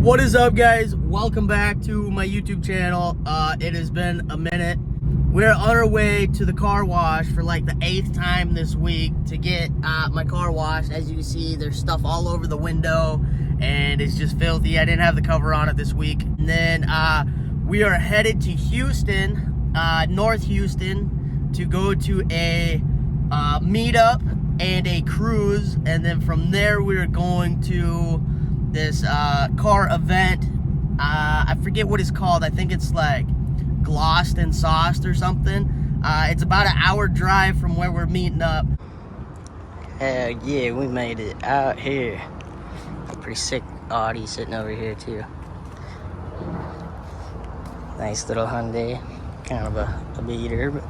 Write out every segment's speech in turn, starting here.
What is up, guys? Welcome back to my YouTube channel. It has been a minute. We're on our way to the car wash for like the 8th time this week to get my car washed. As you can see, there's stuff all over the window and it's just filthy. I didn't have the cover on it this week. And then we are headed to Houston, North Houston, to go to a meetup and a cruise. And then from there, we're going to this car event. I forget what it's called. I think it's like Glossed and Sauced or something. It's about an hour drive from where we're meeting up. Hell yeah, we made it out here. Pretty sick Audi sitting over here too. Nice little Hyundai. Kind of a beater, but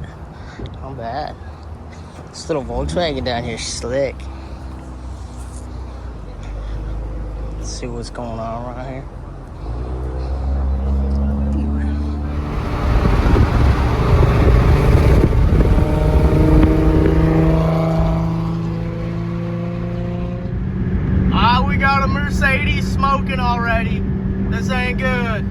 not bad. This little Volkswagen down here is slick. Let's see what's going on around here. We got a Mercedes smoking already. This ain't good.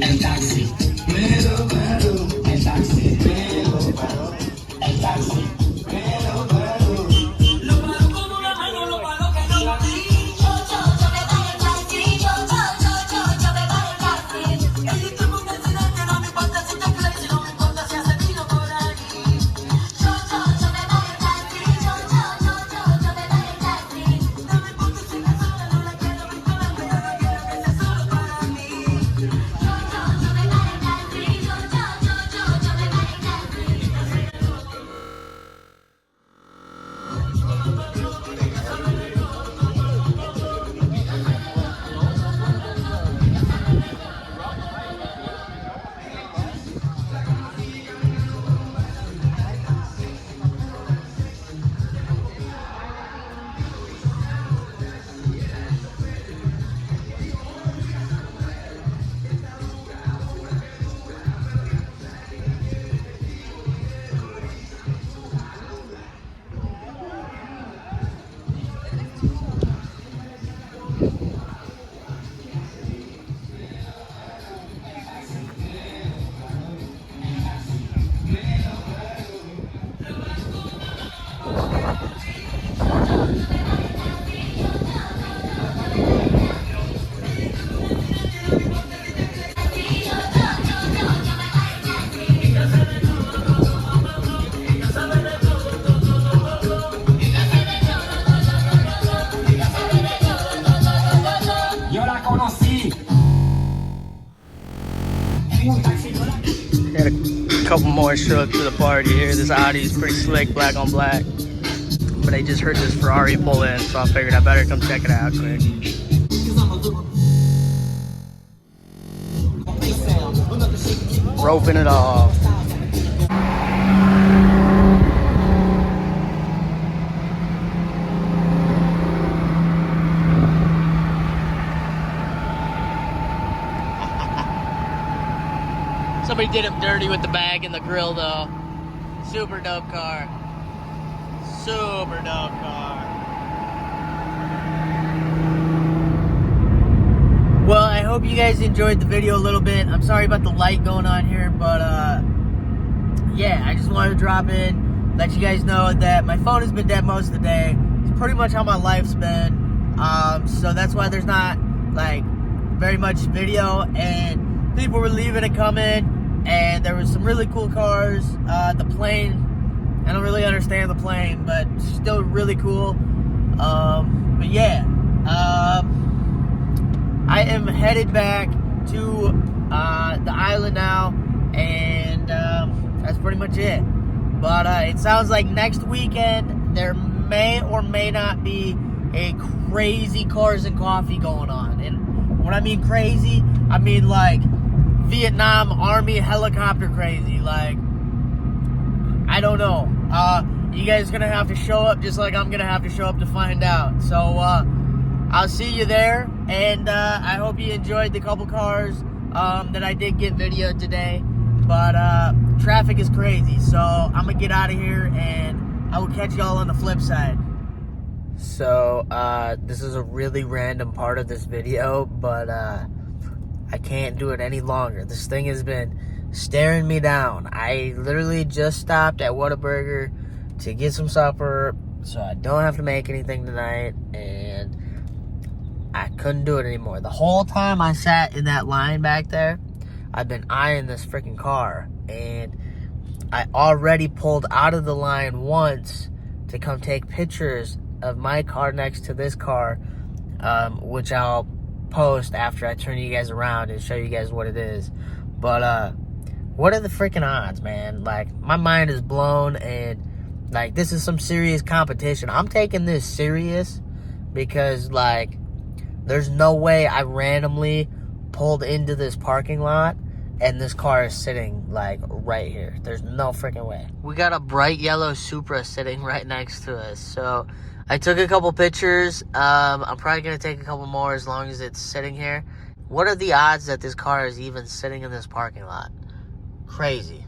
El taxi, el taxi, el taxi. Lo paro con una mano, lo paro que no vi. Yo me pago el taxi, yo me pago el taxi. Y todo el mundo que no me importa si te crees, no me importa si hace vino por aquí. Yo me pago el taxi, yo me pago el taxi. No me importa si me sola, no la quiero vincular, pero no quiero que sea solo para mí. Got a couple more show up to the party here. This Audi is pretty slick, black on black. But I just heard this Ferrari pull in, so I figured I better come check it out quick. Roping it off. Somebody did him dirty with the bag and the grill though. Super dope car. Super dope car. Well, I hope you guys enjoyed the video a little bit. I'm sorry about the light going on here, but yeah, I just wanted to drop in, let you guys know that my phone has been dead most of the day. It's pretty much how my life's been. So that's why there's not like very much video, and people were leaving and coming. And there was some really cool cars. The plane, I don't really understand the plane, but still really cool. But yeah, I am headed back to the island now, and that's pretty much it. But it sounds like next weekend there may or may not be a crazy Cars and Coffee going on. And when I mean crazy, I mean like Vietnam Army helicopter crazy. Like, I don't know. You guys gonna have to show up just like I'm gonna have to show up to find out. So, I'll see you there, and I hope you enjoyed the couple cars that I did get videoed today. But traffic is crazy, so I'm gonna get out of here, and I will catch y'all on the flip side. So, this is a really random part of this video, but I can't do it any longer. This thing has been staring me down. I literally just stopped at Whataburger to get some supper, so I don't have to make anything tonight, and I couldn't do it anymore. The whole time I sat in that line back there, I've been eyeing this freaking car, and I already pulled out of the line once to come take pictures of my car next to this car, which I'll post after I turn you guys around and show you guys what it is. But what are the freaking odds, man? Like, my mind is blown, and like, this is some serious competition. I'm taking this serious because, like, there's no way I randomly pulled into this parking lot and this car is sitting, like, right here. There's no freaking way. We got a bright yellow Supra sitting right next to us. So I took a couple pictures. I'm probably going to take a couple more as long as it's sitting here. What are the odds that this car is even sitting in this parking lot? Crazy.